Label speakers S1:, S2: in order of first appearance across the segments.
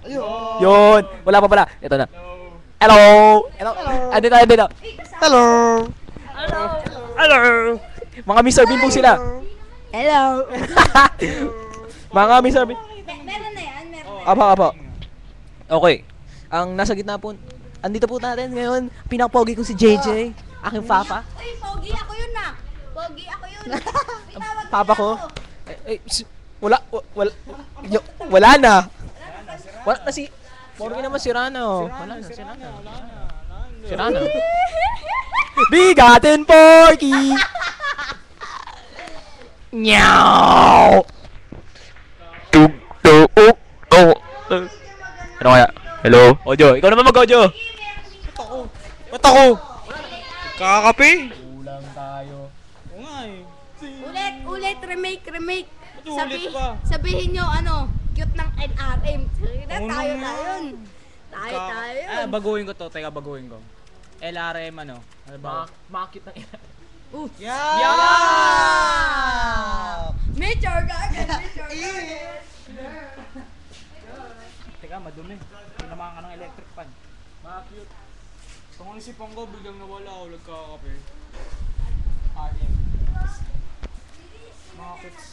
S1: Yun. Wala pa pala. Ito na. Hello. Hello. Andito.
S2: Hello.
S1: Hello. Mga Mr. Bean po sila.
S2: Hello.
S1: Mga Mr. Bean.
S2: Meron na yan, meron.
S1: Apa. Okay. Ang nasa gitna po, andito po natin ngayon, pinakapogi ko si JJ, aking papa.
S2: Uy, pogi ako yun na. Pogi ako yun. Itawag
S1: Papa ko. Wala na. Wala na si, pogi naman si Rano. Wala na, si Rano. Bigatin Porky! Nyaw! Ano kaya? Hello? Ojo, ikaw naman mag-Ojo.
S3: Ba't ako? Kakape?
S1: Kulang tayo.
S3: Oo nga eh.
S2: Ulit, remake.
S3: Ulit pa.
S2: Sabihin nyo, cute ng NRM. Tayo yun. Tayo.
S3: Baguhin ko to. Teka, baguhin ko. LRM ano? Ano ba?
S1: Makit ng ina.
S2: Mature garden.
S3: Teka, madumi. Tinamaan ka ng electric fan. Cute. Kung ang isipan ko, biglang nawala ako. Nagkakape. RM. Mga cutes.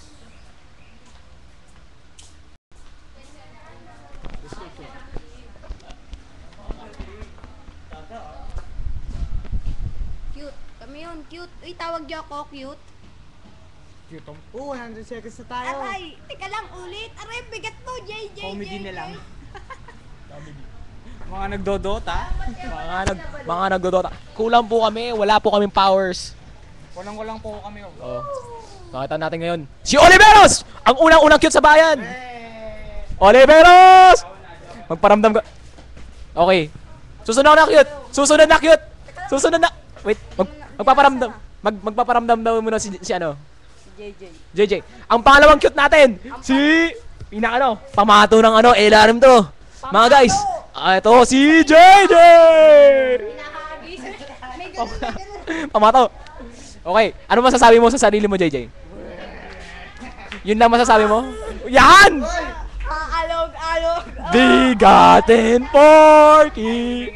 S2: Cute. Kami yun, cute. Uy, tawag niyo ako, cute.
S3: Cute ang
S4: 100 seconds na tayo.
S2: Aray, teka lang ulit. Aray, bigat mo, JJ.
S3: comedy na lang. Mga nagdodota.
S1: Mga nagdodota. Kulang po kami, wala po kaming powers.
S3: Walang po kami.
S1: Oh. Nakita natin ngayon. Si Oliveros! Ang unang cute sa bayan! Oliveros! Magparamdam ka. Okay. Susunod na cute! Wait, magpaparamdam. Magpaparamdam daw muna si ano? JJ. Ang pangalawang cute natin, pamato ng LRM to. Mga guys, ito si JJ! Pamato. Okay, ano masasabi mo sa sarili mo, JJ? Yun lang masasabi mo? Yan!
S2: Alog.
S1: Bigatin Porky!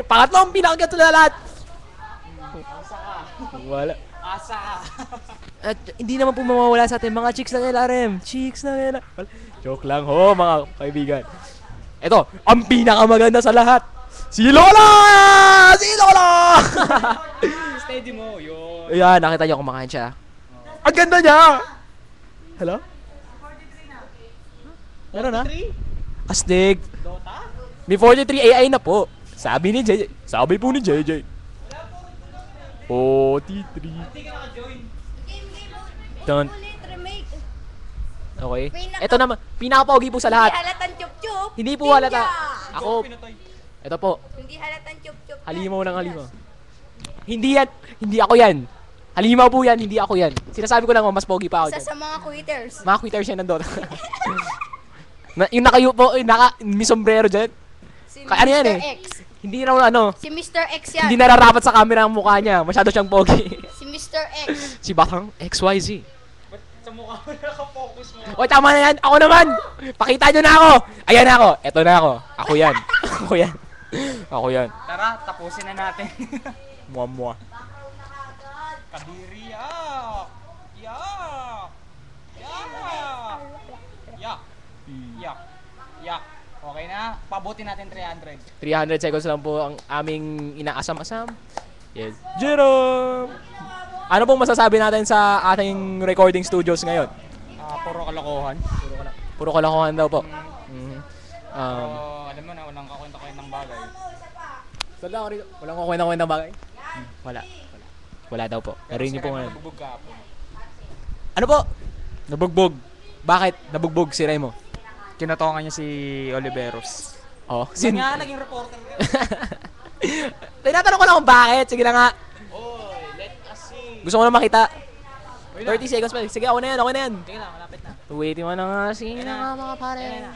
S1: Pangatlong pinakagat na lahat. Wala.
S3: Asa ka.
S1: At hindi naman po mawawala sa atin mga chicks ng LRM. Joke lang ho, mga kaibigan. Ito, ang pinakamaganda sa lahat. Si Lola!
S3: Steady mo, yun.
S1: Ayan, nakita niyo kumakain siya. Ang ganda niya! Hello? Meron na? Astig.
S3: Dota?
S1: May 43 AI na po. Sabi po ni JJ. 43.
S3: Hindi ka naka-join.
S1: Don't.
S2: Ulit, remake.
S1: Okay. Ito naman, pinakapogi po sa lahat.
S2: Hindi halatang chup-chup.
S1: Hindi po halata. Ako, ito po.
S2: Hindi halatang chup-chup.
S1: Halimaw ng halimaw. Hindi ako yan. Halimaw po yan, hindi ako yan. Sinasabi ko lang, mas pogi pa ako
S2: Isa
S1: dyan.
S2: sa mga quitters.
S1: Mga quitters yan ng Dota. Yung nakayupo, may sombrero dyan.
S2: Si
S1: Ano yan
S2: Mr.
S1: eh?
S2: X.
S1: Hindi raw
S2: Si Mr. X yan.
S1: hindi nararapat sa camera ang mukha niya. Masyado siyang pogi.
S2: Si Mr. X.
S1: Si Batang XYZ.
S3: Ba't sa mukha mo naka-focus mo?
S1: Oy, tama na yan. Ako naman. Pakita nyo na ako. Ayan na ako. Eto na ako. Ako yan. Ako yan.
S3: Tara, tapusin na natin.
S1: Muwa.
S3: Kadiri, yak! Yak! Okay na, pabuti natin 300.
S1: 300 seconds lang po ang aming inaasam-asam. Yes. Jerome! Ano pong masasabi natin sa ating recording studios ngayon?
S3: Puro kalokohan.
S1: Puro kalokohan daw po.
S3: Alam mo na, walang kakwenta-kwenta ng bagay.
S1: Walang kukwenta-kwenta bagay? Wala daw po. Narinig niyo po ngayon.
S3: Nabugbog ka po.
S1: Ano po? Nabugbog. Bakit nabugbog si Remo?
S3: Kinatongan niya si Oliveros.
S1: Oh,
S3: Nga, naging reporter ka.
S1: Tinatanong ko lang kung bakit. Sige na nga.
S3: Oy, let us see.
S1: Gusto ko na makita. 30 seconds pa. Sige, ako na yan.
S3: Tingnan lang, malapit na.
S1: Waiting mo na nga. Sige
S3: Ayan
S1: na
S3: na.
S1: nga mga pare.
S3: Ayan na.